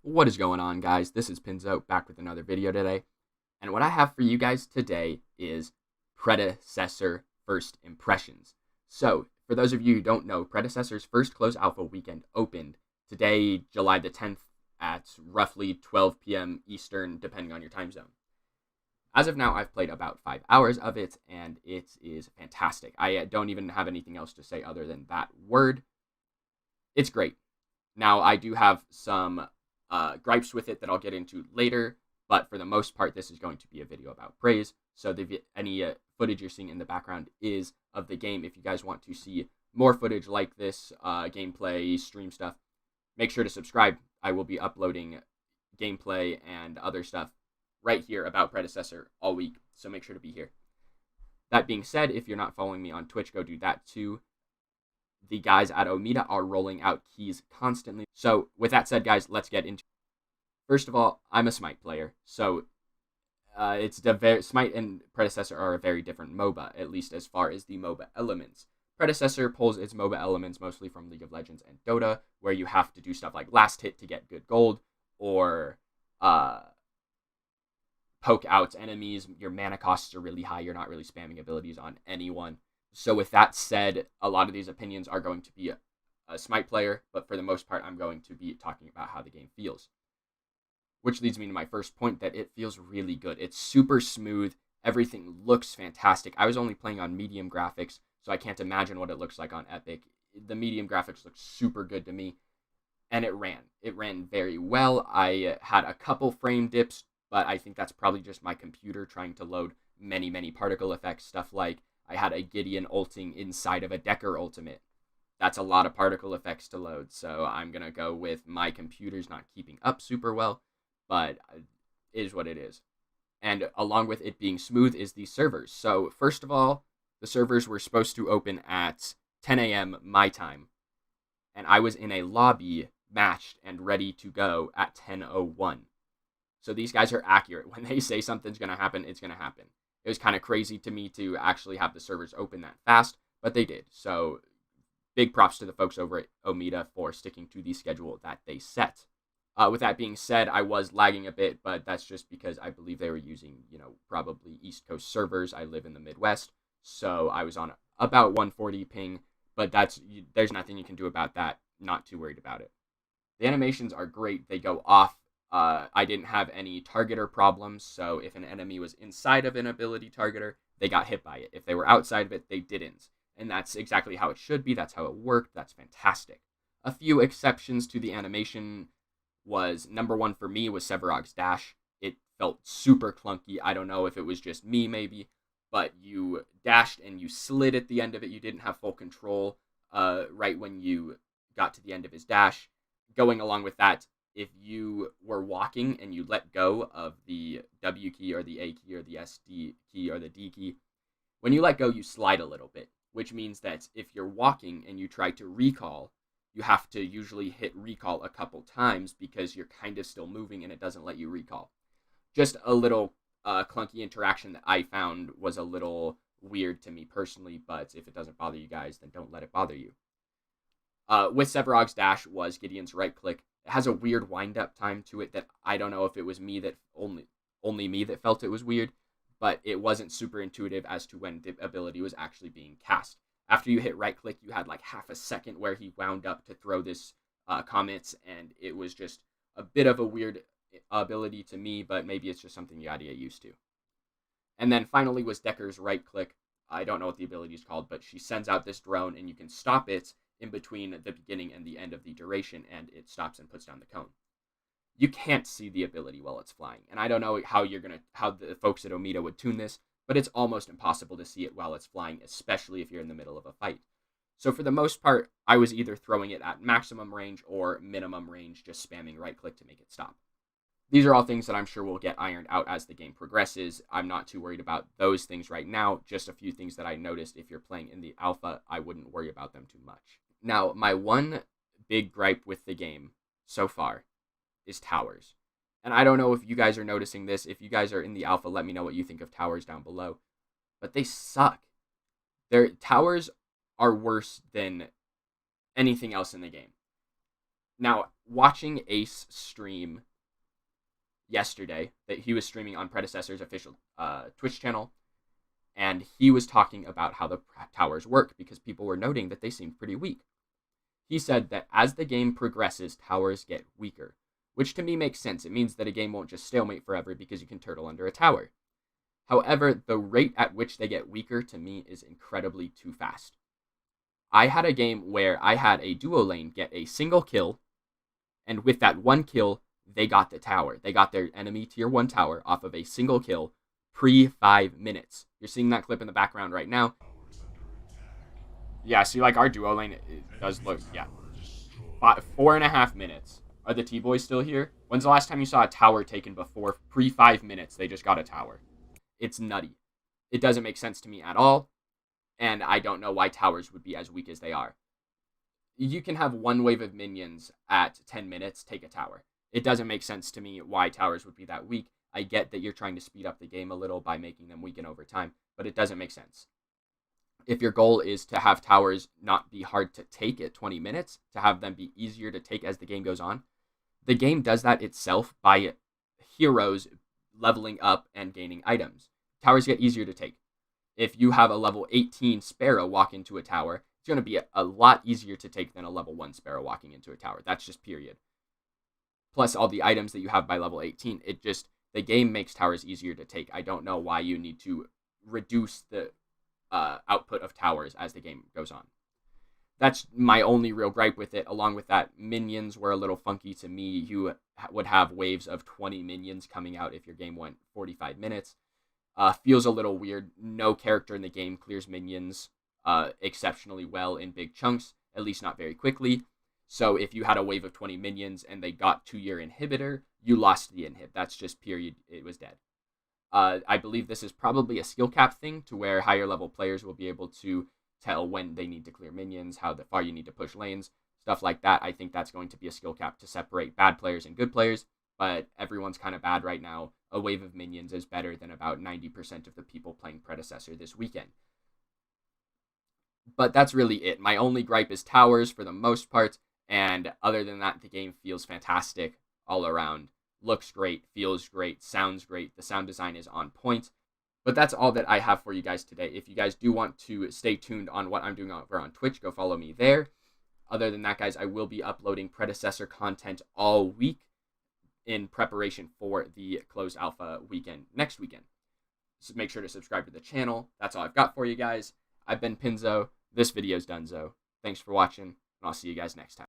What is going on, guys? This is Pinzo back with another video today. And what I have for you guys today is Predecessor First Impressions. So, for those of you who don't know, Predecessor's first closed alpha weekend opened today, July the 10th at roughly 12 p.m. Eastern, depending on your time zone. As of now, I've played about 5 hours of it, and it is fantastic. I don't even have anything else to say other than that word. It's great. Now, I do have some gripes with it that I'll get into later, but for the most part, this is going to be a video about praise. So any footage you're seeing in the background is of the game. If you guys want to see more footage like this, gameplay, stream stuff, make sure to subscribe. I will be uploading gameplay and other stuff right here about Predecessor all week, so make sure to be here. That being said, if you're not following me on Twitch, go do that too. The guys at Omida are rolling out keys constantly. So with that said, guys, let's get into it. First of all, I'm a Smite player, so Smite and Predecessor are a very different MOBA, at least as far as the MOBA elements. Predecessor pulls its MOBA elements mostly from League of Legends and Dota, where you have to do stuff like last hit to get good gold, or poke out enemies. Your mana costs are really high. You're not really spamming abilities on anyone. So with that said, a lot of these opinions are going to be a Smite player, but for the most part, I'm going to be talking about how the game feels. Which leads me to my first point, that it feels really good. It's super smooth. Everything looks fantastic. I was only playing on medium graphics, so I can't imagine what it looks like on Epic. The medium graphics look super good to me, and it ran. It ran very well. I had a couple frame dips, but I think that's probably just my computer trying to load many particle effects, stuff like I had a Gideon ulting inside of a Decker ultimate. That's a lot of particle effects to load, so I'm going to go with my computer's not keeping up super well, but it is what it is. And along with it being smooth is the servers. So first of all, the servers were supposed to open at 10 a.m. my time, and I was in a lobby matched and ready to go at 10:01. So these guys are accurate. When they say something's going to happen, it's going to happen. It was kind of crazy to me to actually have the servers open that fast, but they did. So big props to the folks over at Omida for sticking to the schedule that they set. With that being said, I was lagging a bit, but that's just because I believe they were using, probably East Coast servers. I live in the Midwest, so I was on about 140 ping, but there's nothing you can do about that. Not too worried about it. The animations are great. They go off. I didn't have any targeter problems, so if an enemy was inside of an ability targeter, they got hit by it. If they were outside of it, they didn't. And that's exactly how it should be. That's how it worked. That's fantastic. A few exceptions to the animation was, number one for me was Sevarog's dash. It felt super clunky. I don't know if it was just me maybe, but you dashed and you slid at the end of it. You didn't have full control right when you got to the end of his dash. Going along with that, if you were walking and you let go of the W key or the A key or the SD key or the D key, when you let go, you slide a little bit, which means that if you're walking and you try to recall, you have to usually hit recall a couple times because you're kind of still moving and it doesn't let you recall. Just a little clunky interaction that I found was a little weird to me personally, but if it doesn't bother you guys, then don't let it bother you. With Sevarog's dash was Gideon's right click. It has a weird wind-up time to it that I don't know if it was me that only me that felt it was weird, but it wasn't super intuitive as to when the ability was actually being cast. After you hit right-click, you had like half a second where he wound up to throw this comments, and it was just a bit of a weird ability to me, but maybe it's just something you gotta get used to. And then finally was Decker's right-click. I don't know what the ability is called, but she sends out this drone, and you can stop it in between the beginning and the end of the duration, and it stops and puts down the cone. You can't see the ability while it's flying, and I don't know how the folks at Omida would tune this, but it's almost impossible to see it while it's flying, especially if you're in the middle of a fight. So for the most part, I was either throwing it at maximum range or minimum range, just spamming right click to make it stop. These are all things that I'm sure will get ironed out as the game progresses. I'm not too worried about those things right now. Just a few things that I noticed if you're playing in the alpha, I wouldn't worry about them too much. Now, my one big gripe with the game so far is towers. And I don't know if you guys are noticing this. If you guys are in the alpha, let me know what you think of towers down below. But they suck. Their towers are worse than anything else in the game. Now, watching Ace stream yesterday, that he was streaming on Predecessor's official Twitch channel, and he was talking about how the towers work because people were noting that they seemed pretty weak. He said that as the game progresses, towers get weaker, which to me makes sense. It means that a game won't just stalemate forever because you can turtle under a tower. However, the rate at which they get weaker to me is incredibly too fast. I had a game where I had a duo lane get a single kill, and with that one kill, they got the tower. They got their enemy tier 1 tower off of a single kill pre-5 minutes. You're seeing that clip in the background right now. Yeah, see, like, our duo lane does look, yeah. 4.5 minutes. Are the T-Boys still here? When's the last time you saw a tower taken before pre-5 minutes? They just got a tower. It's nutty. It doesn't make sense to me at all, and I don't know why towers would be as weak as they are. You can have one wave of minions at 10 minutes take a tower. It doesn't make sense to me why towers would be that weak. I get that you're trying to speed up the game a little by making them weaken over time, but it doesn't make sense. If your goal is to have towers not be hard to take at 20 minutes, to have them be easier to take as the game goes on, the game does that itself by heroes leveling up and gaining items. Towers get easier to take. If you have a level 18 Sparrow walk into a tower, it's going to be a lot easier to take than a level 1 Sparrow walking into a tower. That's just period. Plus all the items that you have by level 18, the game makes towers easier to take. I don't know why you need to reduce the output of towers as the game goes on. That's my only real gripe with it. Along with that, minions were a little funky to me. You would have waves of 20 minions coming out if your game went 45 minutes. Feels a little weird. No character in the game clears minions exceptionally well in big chunks, at least not very quickly. So if you had a wave of 20 minions and they got to your inhibitor, you lost the inhib. That's just period. It was dead. I believe this is probably a skill cap thing to where higher level players will be able to tell when they need to clear minions, how far you need to push lanes, stuff like that. I think that's going to be a skill cap to separate bad players and good players, but everyone's kind of bad right now. A wave of minions is better than about 90% of the people playing Predecessor this weekend. But that's really it. My only gripe is towers for the most part, and other than that, the game feels fantastic all around. Looks great, feels great, sounds great. The sound design is on point. But that's all that I have for you guys today. If you guys do want to stay tuned on what I'm doing over on Twitch, go follow me there. Other than that, guys, I will be uploading Predecessor content all week in preparation for the closed alpha weekend next weekend. So make sure to subscribe to the channel. That's all I've got for you guys. I've been Pinzo. This video's donezo. Thanks for watching, and I'll see you guys next time.